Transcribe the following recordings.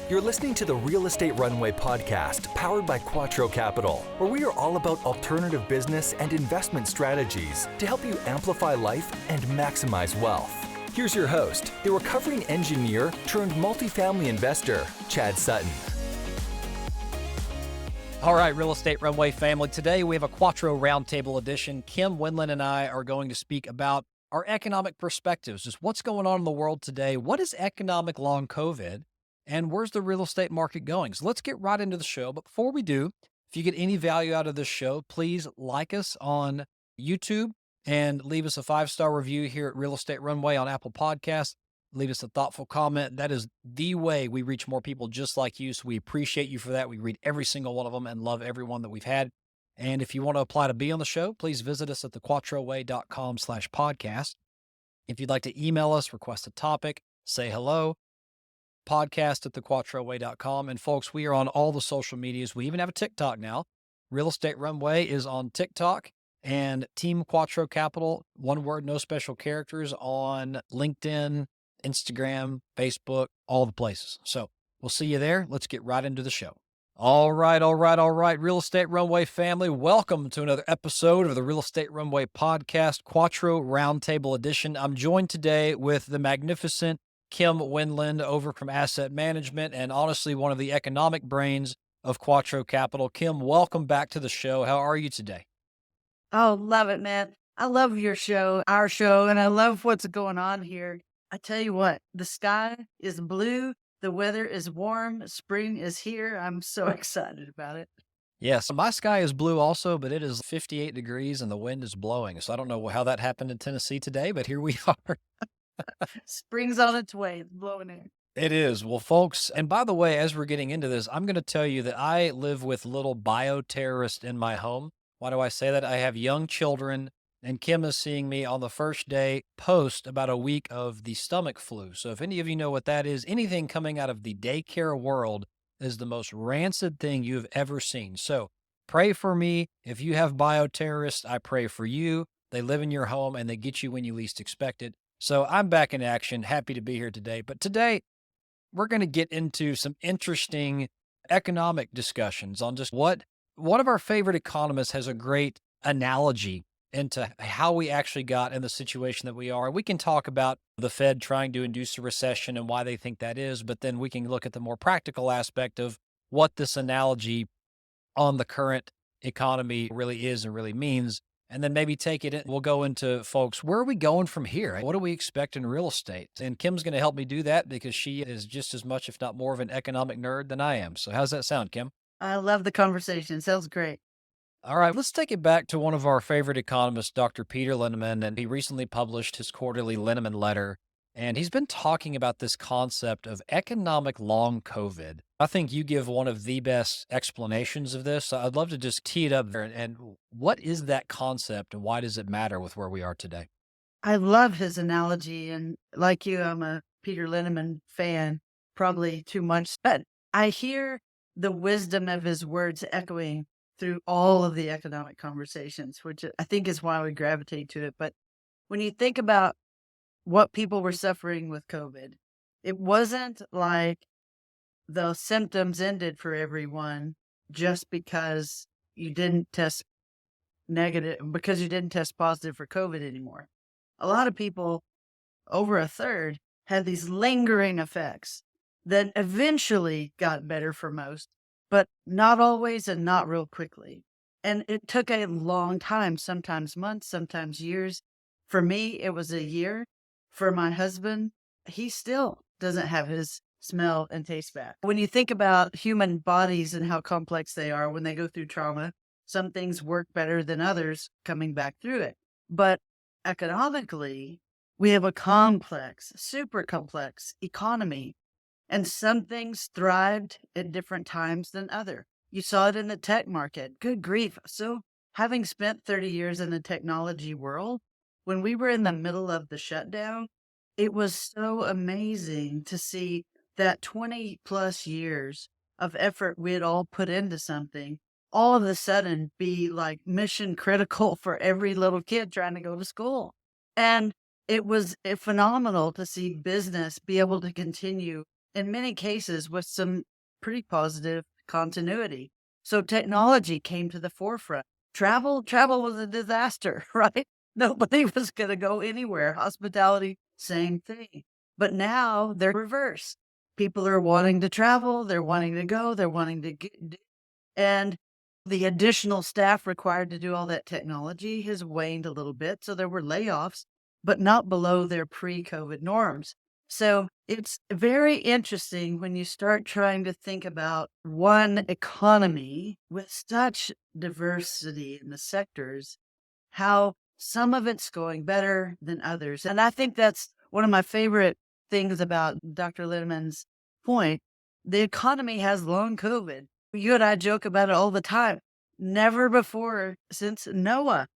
You're listening to the Real Estate Runway podcast, powered by QUATTRO Capital, where we are all about alternative business and investment strategies to help you amplify life and maximize wealth. Here's your host, the recovering engineer turned multifamily investor, Chad Sutton. All right, Real Estate Runway family. Today we have a QUATTRO Roundtable edition. Kim, Wendland, and I are going to speak about our economic perspectives, just what's going on in the world today, what is economic long COVID, and where's the real estate market going? So let's get right into the show. But before we do, if you get any value out of this show, please like us on YouTube and leave us a 5-star review here at Real Estate Runway on Apple Podcasts. Leave us a thoughtful comment. That is the way we reach more people just like you. So we appreciate you for that. We read every single one of them and love everyone that we've had. And if you want to apply to be on the show, please visit us at thequattroway.com/podcast. If you'd like to email us, request a topic, say hello, podcast at thequattroway.com. And folks, we are on all the social medias. We even have a TikTok now. Real Estate Runway is on TikTok, and Team QUATTRO Capital, one word, no special characters, on LinkedIn, Instagram, Facebook, all the places. So we'll see you there. Let's get right into the show. All right. Real Estate Runway family, welcome to another episode of the Real Estate Runway podcast, QUATTRO Roundtable edition. I'm joined today with the magnificent Kim Wendland over from Asset Management, and honestly, one of the economic brains of QUATTRO Capital. Kim, welcome back to the show. How are you today? Oh, love it, man. I love your show, our show, and I love what's going on here. I tell you what, the sky is blue, the weather is warm, spring is here. I'm so excited about it. Yes, my sky is blue also, but it is 58 degrees and the wind is blowing. So I don't know how that happened in Tennessee today, but here we are. Spring's on its way. It's blowing in. It is. Well, folks, and by the way, as we're getting into this, I'm going to tell you that I live with little bioterrorists in my home. Why do I say that? I have young children, and Kim is seeing me on the first day post about a week of the stomach flu. So if any of you know what that is, anything coming out of the daycare world is the most rancid thing you've ever seen. So pray for me. If you have bioterrorists, I pray for you. They live in your home and they get you when you least expect it. So I'm back in action. Happy to be here today. But today, we're going to get into some interesting economic discussions on just what one of our favorite economists has a great analogy into how we actually got in the situation that we are. We can talk about the Fed trying to induce a recession and why they think that is, but then we can look at the more practical aspect of what this analogy on the current economy really is and really means. And then maybe take it, we'll go into, folks, where are we going from here? What do we expect in real estate? And Kim's going to help me do that because she is just as much, if not more, of an economic nerd than I am. So how's that sound, Kim? I love the conversation. Sounds great. All right, let's take it back to one of our favorite economists, Dr. Peter Linman, and he recently published his quarterly Linman letter. And he's been talking about this concept of economic long COVID. I think you give one of the best explanations of this. So I'd love to just tee it up there. And what is that concept and why does it matter with where we are today? I love his analogy. And like you, I'm a Peter Linman fan, probably too much. But I hear the wisdom of his words echoing through all of the economic conversations, which I think is why we gravitate to it. But when you think about what people were suffering with COVID, it wasn't like the symptoms ended for everyone just because you didn't test negative, because you didn't test positive for COVID anymore. A lot of people, over a third, had these lingering effects that eventually got better for most, but not always and not real quickly. And it took a long time, sometimes months, sometimes years. For me, it was a year. For my husband, he still doesn't have his smell and taste back. When you think about human bodies and how complex they are when they go through trauma, some things work better than others coming back through it. But economically, we have a complex, super complex economy, and some things thrived at different times than other. You saw it in the tech market. Good grief. So having spent 30 years in the technology world, when we were in the middle of the shutdown, it was so amazing to see that 20 plus years of effort we had all put into something all of a sudden be like mission critical for every little kid trying to go to school. And it was phenomenal to see business be able to continue in many cases with some pretty positive continuity. So technology came to the forefront. Travel was a disaster, right? Nobody was going to go anywhere. Hospitality, same thing. But now they're reverse. People are wanting to travel, they're wanting to go, they're wanting to get, and the additional staff required to do all that technology has waned a little bit. So there were layoffs, but not below their pre-COVID norms. So it's very interesting when you start trying to think about one economy with such diversity in the sectors, how some of it's going better than others. And I think that's one of my favorite things about Dr. Linneman's point. The economy has long COVID. You and I joke about it all the time. Never before since Noah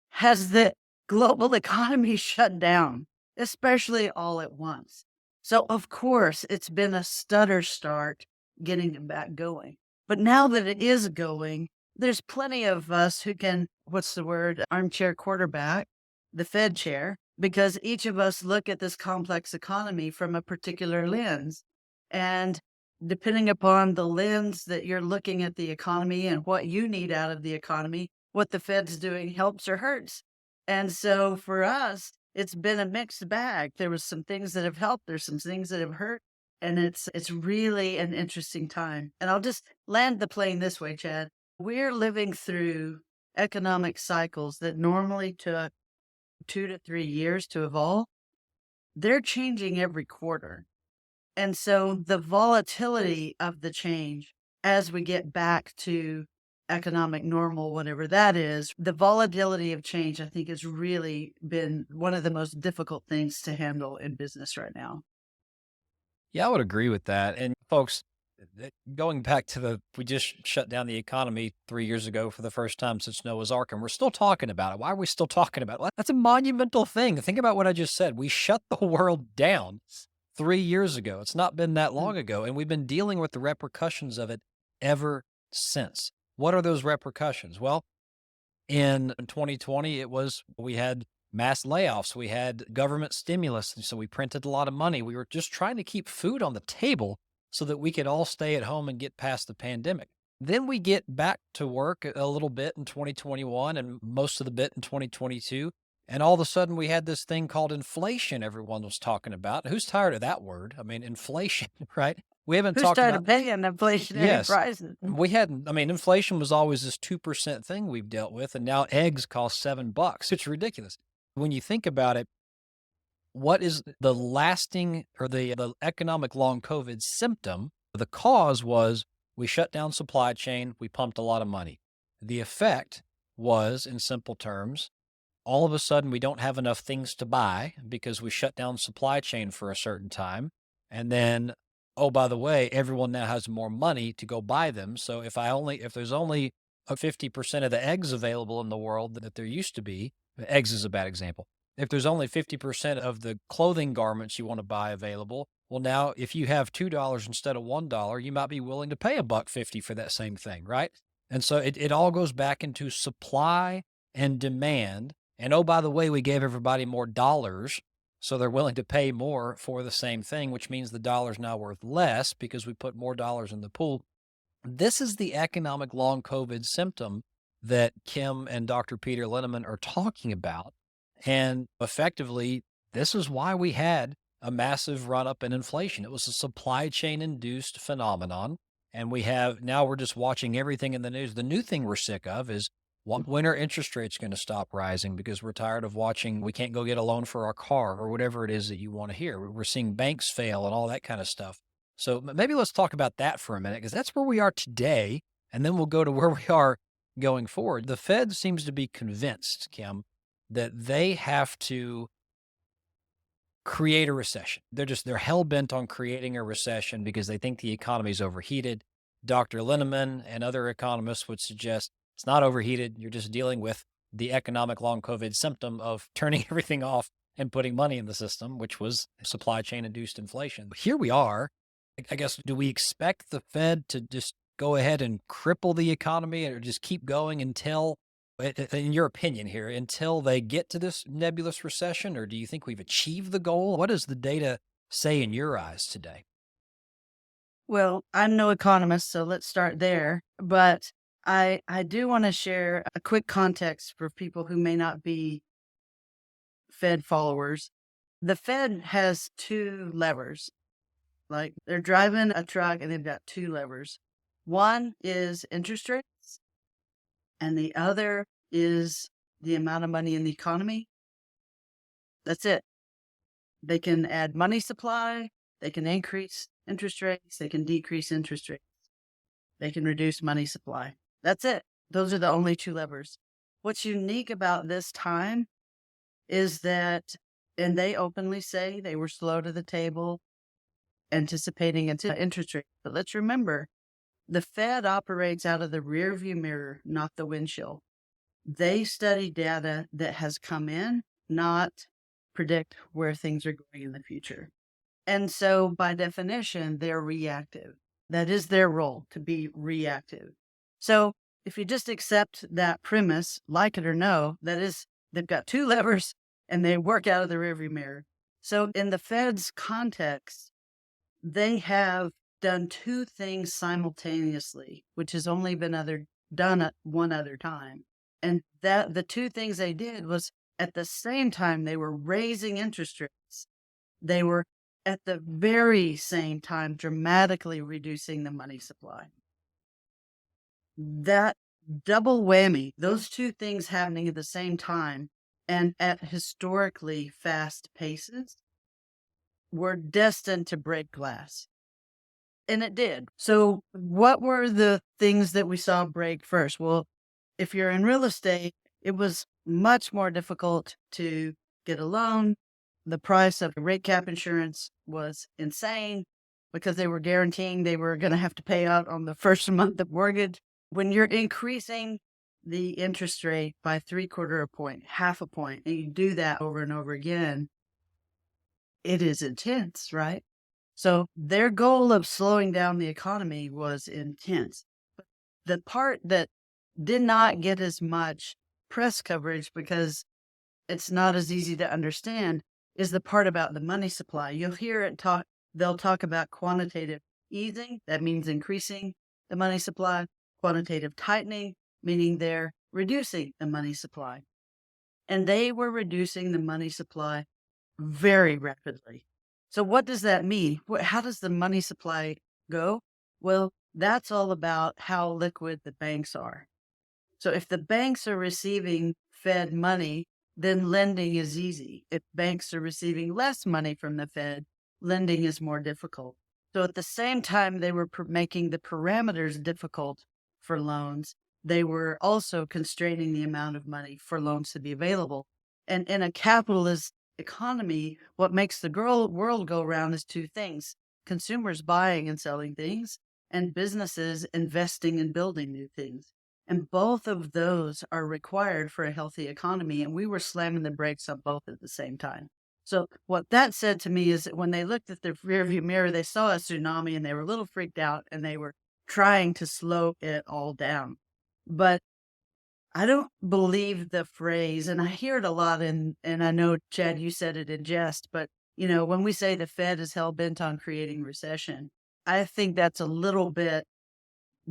has the global economy shut down, especially all at once. So, of course, it's been a stutter start getting it back going. But now that it is going, there's plenty of us who can, what's the word, armchair quarterback, the Fed chair, because each of us look at this complex economy from a particular lens. And depending upon the lens that you're looking at the economy and what you need out of the economy, what the Fed's doing helps or hurts. And so for us, it's been a mixed bag. There was some things that have helped, there's some things that have hurt, and it's really an interesting time. And I'll just land the plane this way, Chad. We're living through economic cycles that normally took 2 to 3 years to evolve. They're changing every quarter. And so the volatility of the change as we get back to economic normal, whatever that is, the volatility of change, I think, has really been one of the most difficult things to handle in business right now. Yeah, I would agree with that. And folks, going back to we just shut down the economy 3 years ago for the first time since Noah's Ark, and we're still talking about it. Why are we still talking about it? Well, that's a monumental thing. Think about what I just said. We shut the world down 3 years ago. It's not been that long ago, and we've been dealing with the repercussions of it ever since. What are those repercussions? Well, in 2020, we had mass layoffs, we had government stimulus, and so we printed a lot of money. We were just trying to keep food on the table so that we could all stay at home and get past the pandemic. Then we get back to work a little bit in 2021 and most of the bit in 2022. And all of a sudden, we had this thing called inflation everyone was talking about. Who's tired of that word? I mean, inflation, right? We haven't Who talked started about. paying inflationary Yes. prices? We hadn't, I mean, inflation was always this 2% thing we've dealt with, and now eggs cost $7. It's ridiculous. When you think about it, what is the lasting or the economic long COVID symptom? The cause was we shut down supply chain, we pumped a lot of money. The effect was, in simple terms, all of a sudden we don't have enough things to buy because we shut down supply chain for a certain time. And then, oh, by the way, everyone now has more money to go buy them. So if there's only 50% of the eggs available in the world that there used to be, eggs is a bad example. If there's only 50% of the clothing garments you want to buy available, well, now if you have $2 instead of $1, you might be willing to pay $1.50 for that same thing, right? And so it all goes back into supply and demand. And oh, by the way, we gave everybody more dollars, so they're willing to pay more for the same thing, which means the dollar's now worth less because we put more dollars in the pool. This is the economic long COVID symptom that Kim and Dr. Peter Linneman are talking about. And effectively, this is why we had a massive run up in inflation. It was a supply chain induced phenomenon. And we're just watching everything in the news. The new thing we're sick of is when are interest rates going to stop rising? Because we're tired of watching, we can't go get a loan for our car or whatever it is that you want to hear. We're seeing banks fail and all that kind of stuff. So maybe let's talk about that for a minute, because that's where we are today. And then we'll go to where we are going forward. The Fed seems to be convinced, Kim, that they have to create a recession. They're hell bent on creating a recession because they think the economy is overheated. Dr. Linneman and other economists would suggest it's not overheated. You're just dealing with the economic long COVID symptom of turning everything off and putting money in the system, which was supply chain induced inflation. Here we are. I guess, do we expect the Fed to just go ahead and cripple the economy or just keep going until, in your opinion here, until they get to this nebulous recession? Or do you think we've achieved the goal? What does the data say in your eyes today? Well, I'm no economist, so let's start there. But I do want to share a quick context for people who may not be Fed followers. The Fed has two levers. Like they're driving a truck and they've got two levers. One is interest rates, and the other is the amount of money in the economy. That's it. They can add money supply, they can increase interest rates, they can decrease interest rates, they can reduce money supply. That's it. Those are the only two levers. What's unique about this time is that, and they openly say they were slow to the table, anticipating interest rate. But let's remember, the Fed operates out of the rear view mirror, not the windshield. They study data that has come in, not predict where things are going in the future. And so by definition, they're reactive. That is their role, to be reactive. So if you just accept that premise, like it or no, that is, they've got two levers and they work out of the rearview mirror. So in the Fed's context, they have done two things simultaneously, which has only been done at one other time. And that the two things they did was at the same time they were raising interest rates. They were at the very same time dramatically reducing the money supply. That double whammy, those two things happening at the same time and at historically fast paces, were destined to break glass. And it did. So what were the things that we saw break first? Well, if you're in real estate, it was much more difficult to get a loan. The price of rate cap insurance was insane because they were guaranteeing they were going to have to pay out on the first month of mortgage. When you're increasing the interest rate by 3/4 a point, half a point, and you do that over and over again, it is intense, right? So their goal of slowing down the economy was intense. But the part that did not get as much press coverage because it's not as easy to understand is the part about the money supply. You'll hear they'll talk about quantitative easing. That means increasing the money supply. Quantitative tightening, meaning they're reducing the money supply. And they were reducing the money supply very rapidly. So what does that mean? How does the money supply go? Well, that's all about how liquid the banks are. So if the banks are receiving Fed money, then lending is easy. If banks are receiving less money from the Fed, lending is more difficult. So at the same time they were making the parameters difficult for loans, they were also constraining the amount of money for loans to be available. And in a capitalist economy, what makes the world go round is two things: consumers buying and selling things, and businesses investing and building new things. And both of those are required for a healthy economy. And we were slamming the brakes on both at the same time. So what that said to me is that when they looked at their rearview mirror, they saw a tsunami and they were a little freaked out and they were trying to slow it all down. But I don't believe the phrase, and I hear it a lot, and I know, Chad, you said it in jest, but, when we say the Fed is hell-bent on creating recession, I think that's a little bit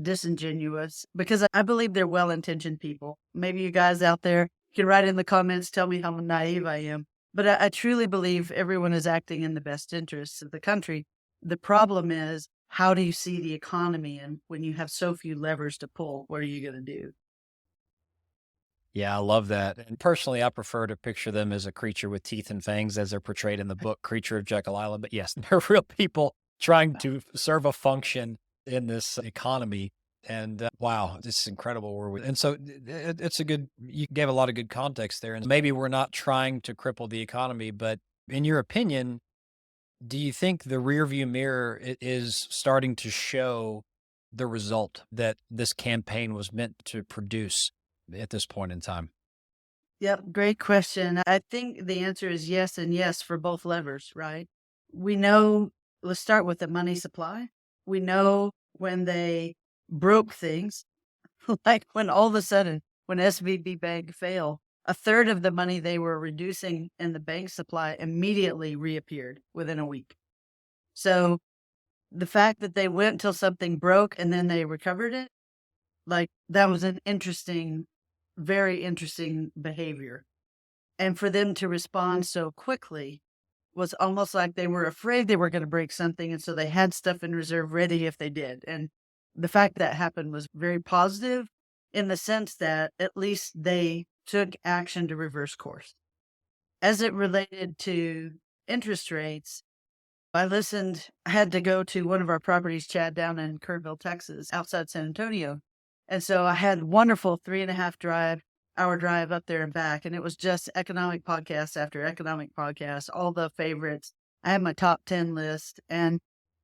disingenuous because I believe they're well-intentioned people. Maybe you guys out there can write in the comments, tell me how naive I am. But I truly believe everyone is acting in the best interests of the country. The problem is, how do you see the economy? And when you have so few levers to pull, what are you going to do? Yeah, I love that. And personally, I prefer to picture them as a creature with teeth and fangs as they're portrayed in the book Creature of Jekyll Island. But yes, they're real people trying to serve a function in this economy. And wow, this is incredible. And so it's you gave a lot of good context there. And maybe we're not trying to cripple the economy, but in your opinion, do you think the rearview mirror is starting to show the result that this campaign was meant to produce at this point in time? Yep, great question. I think the answer is yes and yes for both levers, right? We know, let's start with the money supply. We know when they broke things, like when all of a sudden, when SVB Bank failed, a third of the money they were reducing in the bank supply immediately reappeared within a week. So the fact that they went till something broke and then they recovered it, like that was an interesting, very interesting behavior. And for them to respond so quickly was almost like they were afraid they were going to break something. And so they had stuff in reserve ready if they did. And the fact that happened was very positive in the sense that at least they took action to reverse course. As it related to interest rates, I had to go to one of our properties, Chad, down in Kerrville, Texas, outside San Antonio. And so I had wonderful 3.5-hour drive up there and back. And it was just economic podcast after economic podcast, all the favorites. I had my top 10 list. And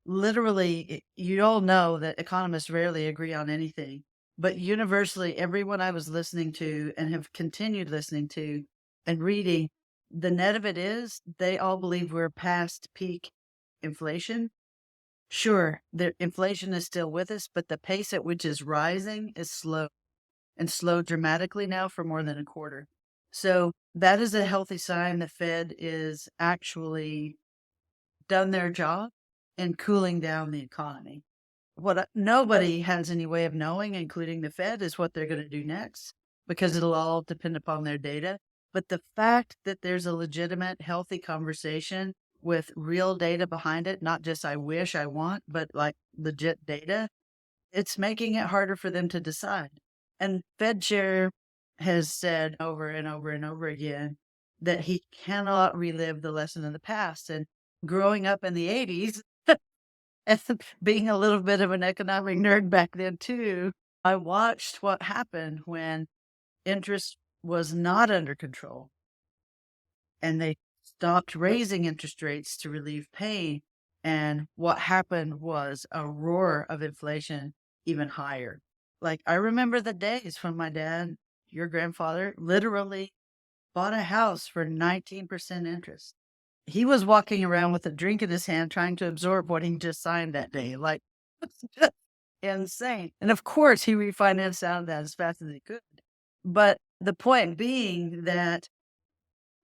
literally, you all know that economists rarely agree on anything. But universally, everyone I was listening to and have continued listening to and reading, the net of it is they all believe we're past peak inflation. Sure, the inflation is still with us, but the pace at which is rising is slow and slowed dramatically now for more than a quarter. So that is a healthy sign the Fed is actually done their job in cooling down the economy. What nobody has any way of knowing, including the Fed, is what they're going to do next because it'll all depend upon their data. But the fact that there's a legitimate, healthy conversation with real data behind it, not just I wish, I want, but like legit data, it's making it harder for them to decide. And Fed Chair has said over and over and over again that he cannot relive the lesson of the past. And growing up in the 80s, and being a little bit of an economic nerd back then too, I watched what happened when interest was not under control and they stopped raising interest rates to relieve pain. And what happened was a roar of inflation even higher. Like I remember the days when my dad, your grandfather, literally bought a house for 19% interest. He was walking around with a drink in his hand trying to absorb what he just signed that day. Like, it's just insane. And of course, he refinanced out of that as fast as he could. But the point being that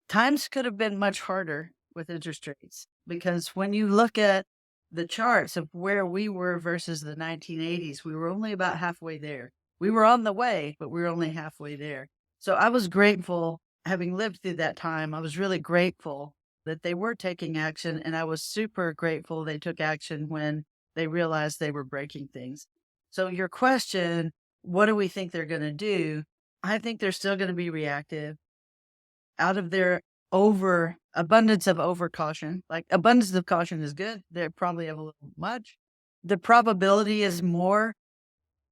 times could have been much harder with interest rates because when you look at the charts of where we were versus the 1980s, we were only about halfway there. We were on the way, but we were only halfway there. So I was grateful, having lived through that time, I was really grateful that they were taking action. And I was super grateful they took action when they realized they were breaking things. So your question, what do we think they're going to do? I think they're still going to be reactive out of their abundance of over caution. Like abundance of caution is good. They probably have a little much. The probability is more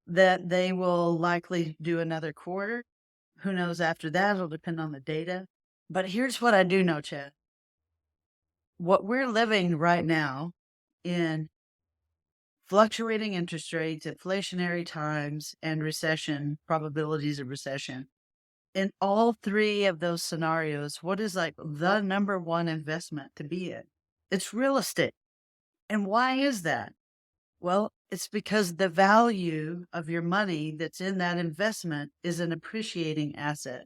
that they will likely do another quarter. Who knows after that? It'll depend on the data. But here's what I do know, Chad. What we're living right now in fluctuating interest rates, inflationary times, and recession, probabilities of recession. In all three of those scenarios, what is like the number one investment to be in? It's real estate. And why is that? Well, it's because the value of your money that's in that investment is an appreciating asset.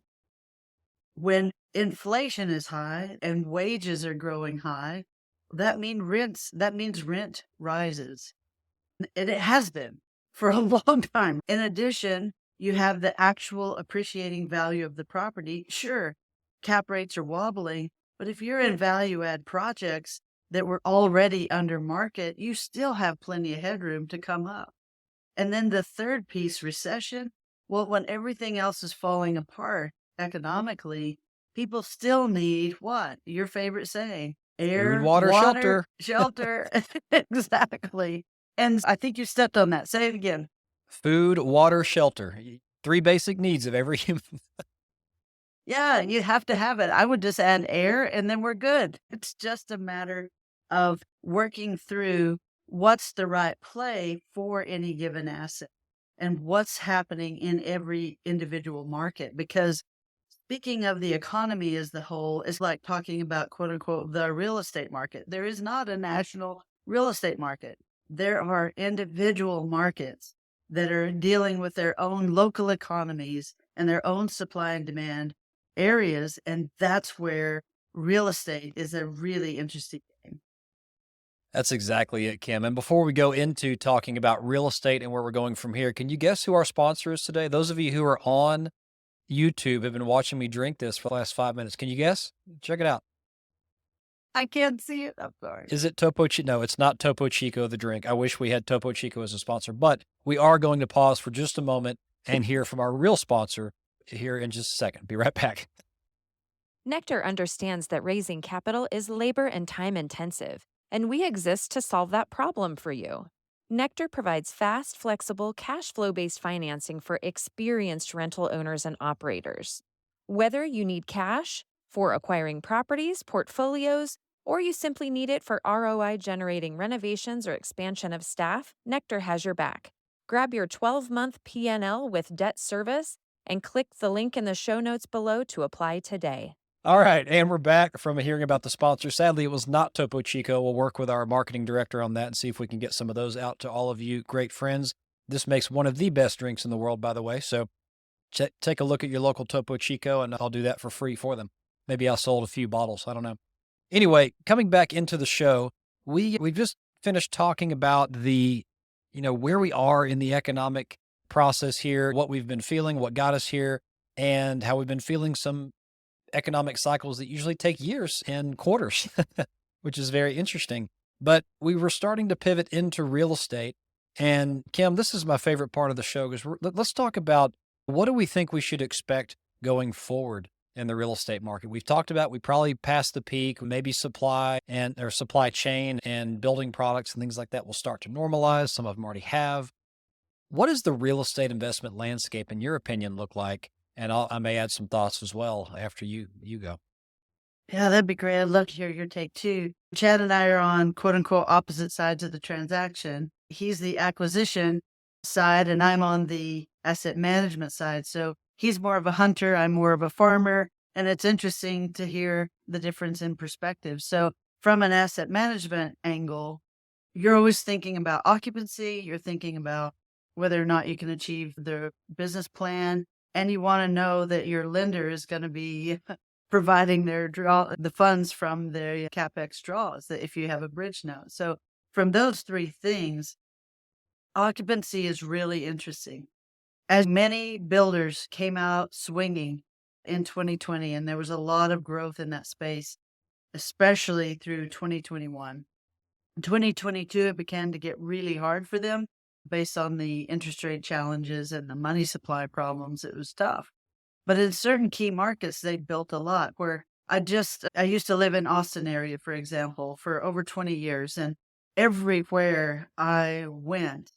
When inflation is high and wages are growing high, that means rent rises. And it has been for a long time. In addition, you have the actual appreciating value of the property. Sure, cap rates are wobbling, but if you're in value add projects that were already under market, you still have plenty of headroom to come up. And then the third piece, recession. Well, when everything else is falling apart economically, people still need what? Your favorite saying, air, Food, water, shelter. shelter. Exactly. And I think you stepped on that. Say it again. Food, water, shelter. 3 basic needs of every human. Yeah, you have to have it. I would just add air and then we're good. It's just a matter of working through what's the right play for any given asset and what's happening in every individual market. Because speaking of the economy as the whole, is like talking about quote unquote the real estate market. There is not a national real estate market. There are individual markets that are dealing with their own local economies and their own supply and demand areas. And that's where real estate is a really interesting game. That's exactly it, Kim. And before we go into talking about real estate and where we're going from here, can you guess who our sponsor is today? Those of you who are on YouTube have been watching me drink this for the last 5 minutes. Can you guess? Check it out. I can't see it. I'm sorry. Is it Topo Chico? No, it's not Topo Chico, the drink. I wish we had Topo Chico as a sponsor, but we are going to pause for just a moment and hear from our real sponsor here in just a second. Be right back. Nectar understands that raising capital is labor and time intensive, and we exist to solve that problem for you. Nectar provides fast, flexible, cash flow based financing for experienced rental owners and operators. Whether you need cash for acquiring properties, portfolios, or you simply need it for ROI generating renovations or expansion of staff, Nectar has your back. Grab your 12-month PNL with debt service and click the link in the show notes below to apply today. All right, and we're back from hearing about the sponsor. Sadly, it was not Topo Chico. We'll work with our marketing director on that and see if we can get some of those out to all of you great friends. This makes one of the best drinks in the world, by the way. So take a look at your local Topo Chico, and I'll do that for free for them. Maybe I sold a few bottles. I don't know. Anyway, coming back into the show, we've just finished talking about where we are in the economic process here, what we've been feeling, what got us here, and how we've been feeling some economic cycles that usually take years and quarters, which is very interesting. But we were starting to pivot into real estate. And Kim, this is my favorite part of the show because let's talk about what do we think we should expect going forward in the real estate market. We've talked about we probably passed the peak, maybe supply chain and building products and things like that will start to normalize. Some of them already have. What does the real estate investment landscape, in your opinion, look like? And I may add some thoughts as well after you go. Yeah, that'd be great. I'd love to hear your take too. Chad and I are on quote unquote opposite sides of the transaction. He's the acquisition side and I'm on the asset management side. So he's more of a hunter, I'm more of a farmer. And it's interesting to hear the difference in perspective. So from an asset management angle, you're always thinking about occupancy. You're thinking about whether or not you can achieve the business plan. And you want to know that your lender is going to be providing the funds from their CapEx draws, that if you have a bridge note. So from those three things, occupancy is really interesting. As many builders came out swinging in 2020, and there was a lot of growth in that space, especially through 2021. In 2022, it began to get really hard for them based on the interest rate challenges and the money supply problems. It was tough. But in certain key markets, they built a lot where I used to live in Austin area, for example, for over 20 years. And everywhere I went,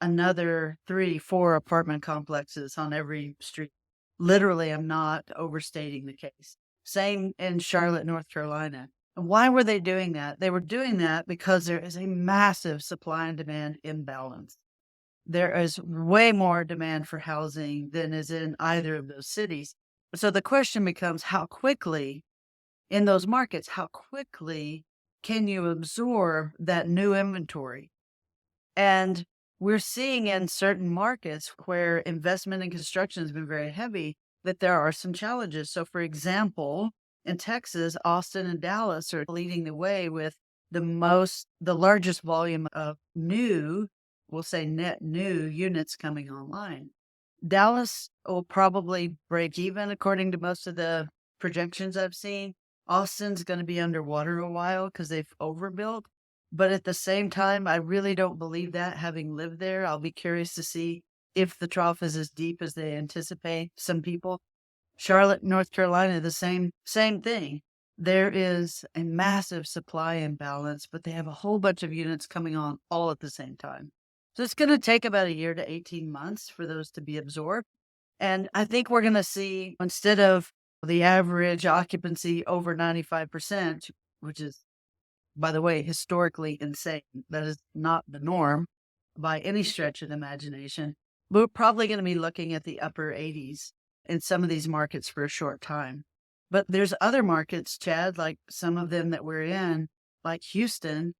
another 3-4 apartment complexes on every street. Literally, I'm not overstating the case. Same in Charlotte, North Carolina. And why were they doing that? They were doing that because there is a massive supply and demand imbalance. There is way more demand for housing than is in either of those cities. So the question becomes how quickly in those markets, how quickly can you absorb that new inventory? And we're seeing in certain markets where investment in construction has been very heavy that there are some challenges. So for example, in Texas, Austin and Dallas are leading the way with the largest volume of we'll say net new units coming online. Dallas will probably break even according to most of the projections I've seen. Austin's going to be underwater a while because they've overbuilt. But at the same time, I really don't believe that. Having lived there, I'll be curious to see if the trough is as deep as they anticipate some people. Charlotte, North Carolina, the same thing. There is a massive supply imbalance, but they have a whole bunch of units coming on all at the same time. So it's going to take about a year to 18 months for those to be absorbed. And I think we're going to see, instead of the average occupancy over 95%, which is, by the way, historically insane, that is not the norm by any stretch of the imagination, we're probably going to be looking at the upper 80s in some of these markets for a short time. But there's other markets, Chad, like some of them that we're in, like Houston.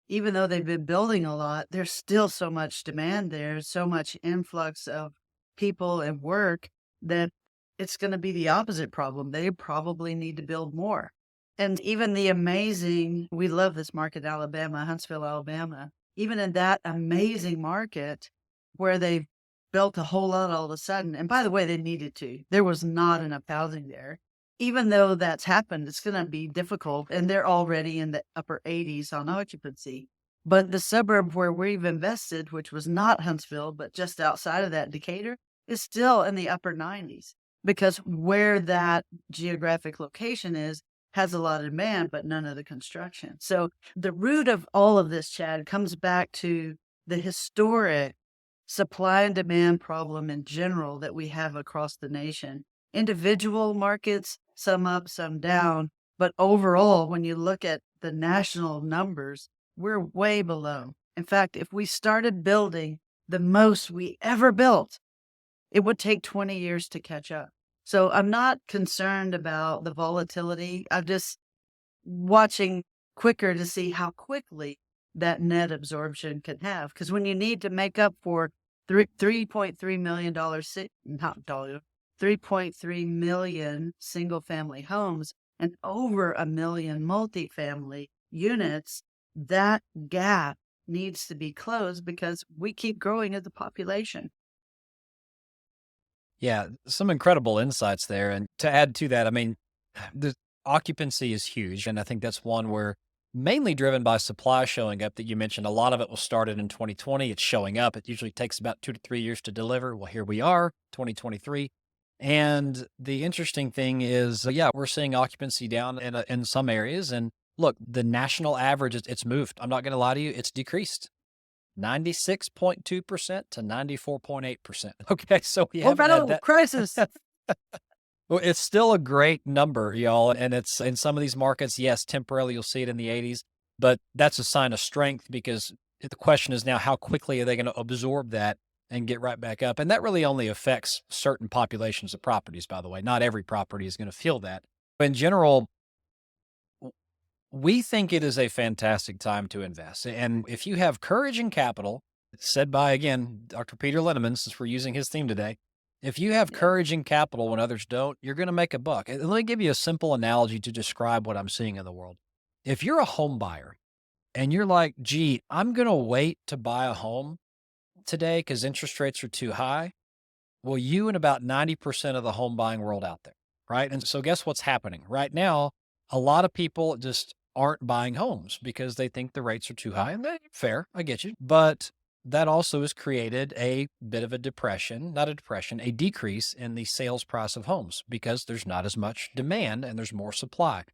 Even though they've been building a lot, there's still so much demand there, so much influx of people and work that it's going to be the opposite problem. They probably need to build more. And even we love this market, Alabama, Huntsville, Alabama. Even in that amazing market where they built a whole lot all of a sudden, and by the way, they needed to. There was not enough housing there. Even though that's happened, it's going to be difficult, and they're already in the upper 80s on occupancy. But the suburb where we've invested, which was not Huntsville, but just outside of that, Decatur, is still in the upper 90s because where that geographic location is has a lot of demand, but none of the construction. So the root of all of this, Chad, comes back to the historic supply and demand problem in general that we have across the nation. Individual markets, some up, some down, but overall, when you look at the national numbers, we're way below. In fact, if we started building the most we ever built, it would take 20 years to catch up. So I'm not concerned about the volatility. I'm just watching quicker to see how quickly that net absorption can have. Because when you need to make up for $3.3 million, not dollar, 3.3 million single family homes and over 1 million multifamily units, that gap needs to be closed because we keep growing as a population. Yeah, some incredible insights there. And to add to that, I mean, the occupancy is huge. And I think that's one where mainly driven by supply showing up that you mentioned. A lot of it was started in 2020. It's showing up. It usually takes about 2 to 3 years to deliver. Well, here we are, 2023. And the interesting thing is, yeah, we're seeing occupancy down in some areas. And look, the national average, it's moved. I'm not going to lie to you, it's decreased 96.2% to 94.8%. Okay, so we haven't had that crisis. Well, it's still a great number, y'all. And it's in some of these markets, yes, temporarily you'll see it in the 80s, but that's a sign of strength because the question is now how quickly are they going to absorb that and get right back up? And that really only affects certain populations of properties, by the way. Not every property is going to feel that. In general, we think it is a fantastic time to invest. And if you have courage and capital, said by, again, Dr. Peter Linneman, since we're using his theme today, if you have courage and capital when others don't, you're going to make a buck. And let me give you a simple analogy to describe what I'm seeing in the world. If you're a home buyer and you're like, gee, I'm going to wait to buy a home today because interest rates are too high. Well, you and about 90% of the home buying world out there, right? And so guess what's happening right now? A lot of people just aren't buying homes because they think the rates are too high. And fair, I get you. But that also has created a bit of a a decrease in the sales price of homes because there's not as much demand and there's more supply.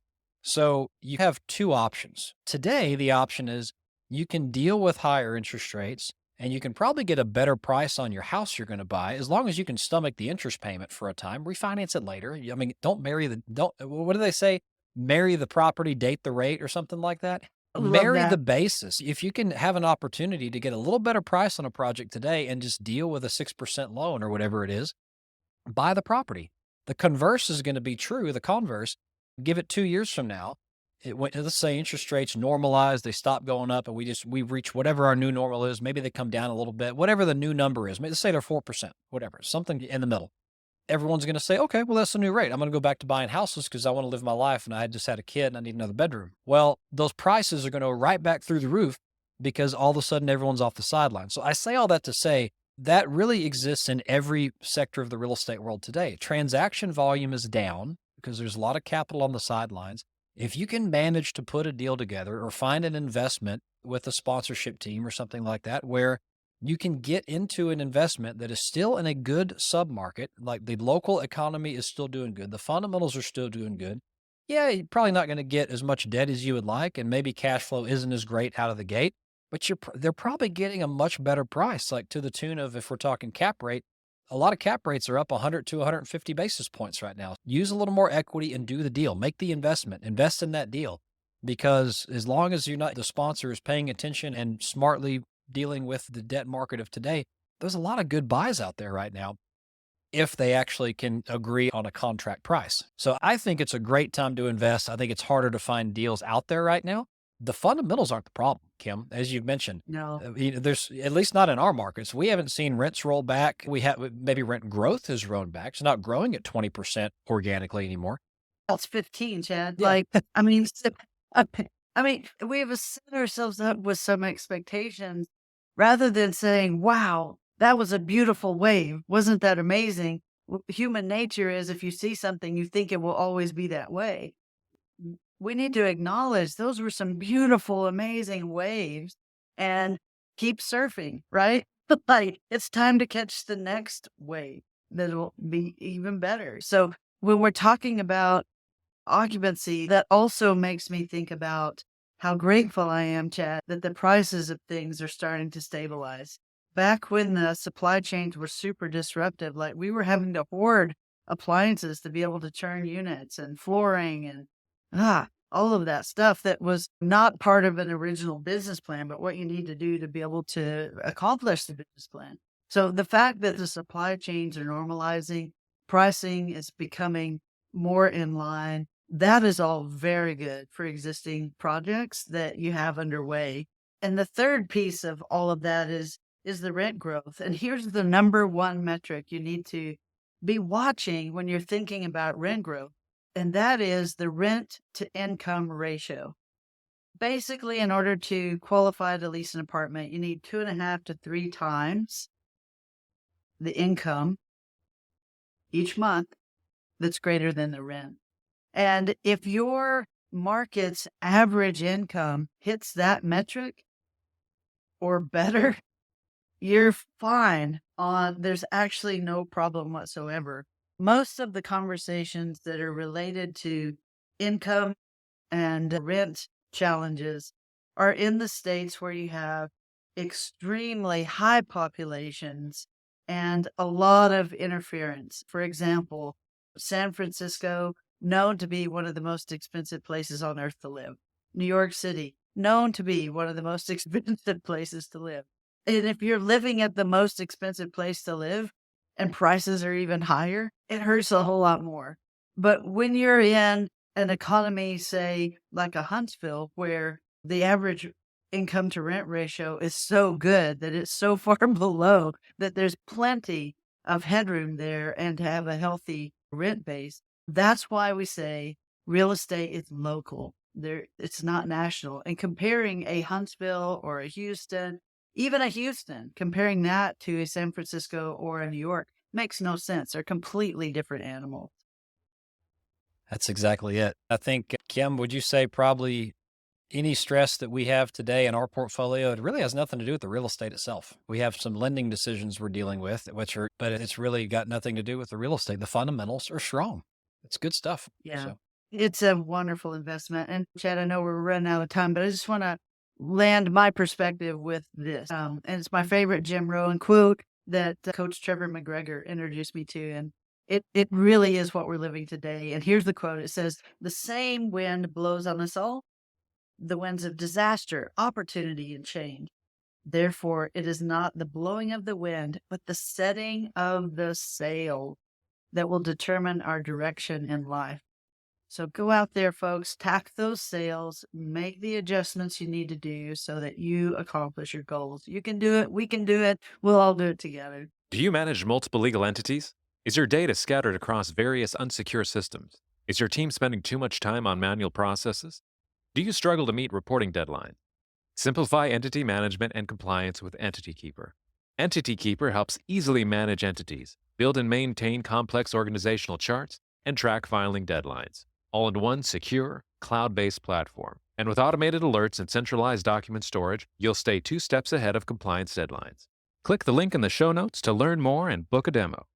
So you have two options. Today, the option is you can deal with higher interest rates and you can probably get a better price on your house you're going to buy as long as you can stomach the interest payment for a time, refinance it later. I mean, what do they say? Marry the property, date the rate or something like that. Love Marry that. the basis. If you can have an opportunity to get a little better price on a project today and just deal with a 6% loan or whatever it is, buy the property. The converse is going to be true. The converse, give it 2 years from now. Let's say interest rates normalize, they stop going up and we reach whatever our new normal is. Maybe they come down a little bit, whatever the new number is. Let's say they're 4%, whatever, something in the middle. Everyone's going to say, okay, well, that's the new rate. I'm going to go back to buying houses because I want to live my life and I just had a kid and I need another bedroom. Well, those prices are going to go right back through the roof because all of a sudden everyone's off the sideline. So I say all that to say that really exists in every sector of the real estate world today. Transaction volume is down because there's a lot of capital on the sidelines. If you can manage to put a deal together or find an investment with a sponsorship team or something like that, where you can get into an investment that is still in a good submarket, like the local economy is still doing good. The fundamentals are still doing good. Yeah, you're probably not going to get as much debt as you would like, and maybe cash flow isn't as great out of the gate, but they're probably getting a much better price, like to the tune of, if we're talking cap rate, a lot of cap rates are up 100 to 150 basis points right now. Use a little more equity and do the deal. Make the investment. Invest in that deal. Because as long as the sponsor is paying attention and smartly dealing with the debt market of today, there's a lot of good buys out there right now if they actually can agree on a contract price. So I think it's a great time to invest. I think it's harder to find deals out there right now. The fundamentals aren't the problem, Kim, as you've mentioned. No. There's, at least not in our markets, we haven't seen rents roll back. Maybe rent growth has rolled back. It's not growing at 20% organically anymore. That's 15, Chad. Yeah. I mean, I mean, we have set ourselves up with some expectations rather than saying, wow, that was a beautiful wave. Wasn't that amazing? Human nature is if you see something, you think it will always be that way. We need to acknowledge those were some beautiful, amazing waves and keep surfing, right? Like it's time to catch the next wave that'll be even better. So when we're talking about occupancy, that also makes me think about how grateful I am, Chad, that the prices of things are starting to stabilize. Back when the supply chains were super disruptive, like we were having to hoard appliances to be able to turn units and flooring and all of that stuff that was not part of an original business plan, but what you need to do to be able to accomplish the business plan. So the fact that the supply chains are normalizing, pricing is becoming more in line, that is all very good for existing projects that you have underway. And the third piece of all of that is the rent growth. And here's the number one metric you need to be watching when you're thinking about rent growth, and that is the rent to income ratio. Basically, in order to qualify to lease an apartment, you need 2.5 to 3 times the income each month that's greater than the rent. And if your market's average income hits that metric or better, you're fine there's actually no problem whatsoever. Most of the conversations that are related to income and rent challenges are in the states where you have extremely high populations and a lot of interference. For example, San Francisco, known to be one of the most expensive places on earth to live. New York City, known to be one of the most expensive places to live. And if you're living at the most expensive place to live and prices are even higher, it hurts a whole lot more. But when you're in an economy, say, like a Huntsville, where the average income to rent ratio is so good that it's so far below that there's plenty of headroom there and to have a healthy rent base, that's why we say real estate is local. It's not national. And comparing a Huntsville or a Houston, even a Houston, comparing that to a San Francisco or a New York makes no sense. They're completely different animals. That's exactly it. I think, Kim, would you say probably any stress that we have today in our portfolio, it really has nothing to do with the real estate itself. We have some lending decisions we're dealing with, but it's really got nothing to do with the real estate. The fundamentals are strong. It's good stuff. Yeah. So. It's a wonderful investment. And Chad, I know we're running out of time, but I just want to land my perspective with this. And it's my favorite Jim Rohn quote that Coach Trevor McGregor introduced me to. And it really is what we're living today. And here's the quote. It says, "The same wind blows on us all, the winds of disaster, opportunity, and change. Therefore, it is not the blowing of the wind, but the setting of the sail that will determine our direction in life." So go out there, folks, tack those sails, make the adjustments you need to do so that you accomplish your goals. You can do it. We can do it. We'll all do it together. Do you manage multiple legal entities? Is your data scattered across various unsecure systems? Is your team spending too much time on manual processes? Do you struggle to meet reporting deadlines? Simplify entity management and compliance with Entity Keeper. Entity Keeper helps easily manage entities, build and maintain complex organizational charts, and track filing deadlines, all in one secure, cloud-based platform. And with automated alerts and centralized document storage, you'll stay 2 steps ahead of compliance deadlines. Click the link in the show notes to learn more and book a demo.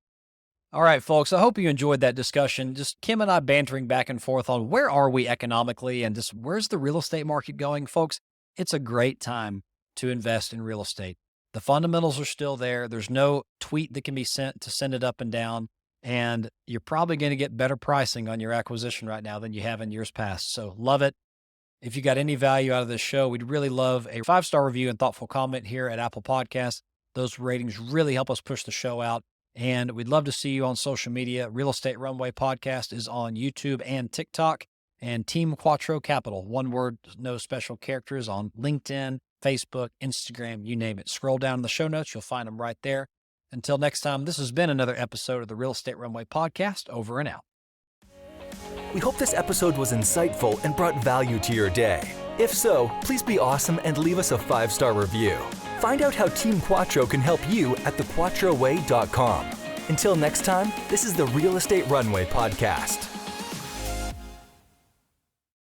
All right, folks, I hope you enjoyed that discussion. Just Kim and I bantering back and forth on where are we economically and just where's the real estate market going. Folks, it's a great time to invest in real estate. The fundamentals are still there. There's no tweet that can be sent to send it up and down. And you're probably going to get better pricing on your acquisition right now than you have in years past. So love it. If you got any value out of this show, we'd really love a 5-star review and thoughtful comment here at Apple Podcasts. Those ratings really help us push the show out. And we'd love to see you on social media. Real Estate Runway Podcast is on YouTube and TikTok. And Team Quattro Capital, one word, no special characters, on LinkedIn, Facebook, Instagram, you name it. Scroll down in the show notes. You'll find them right there. Until next time, this has been another episode of the Real Estate Runway Podcast. Over and out. We hope this episode was insightful and brought value to your day. If so, please be awesome and leave us a 5-star review. Find out how Team Quattro can help you at thequattroway.com. Until next time, this is the Real Estate Runway Podcast.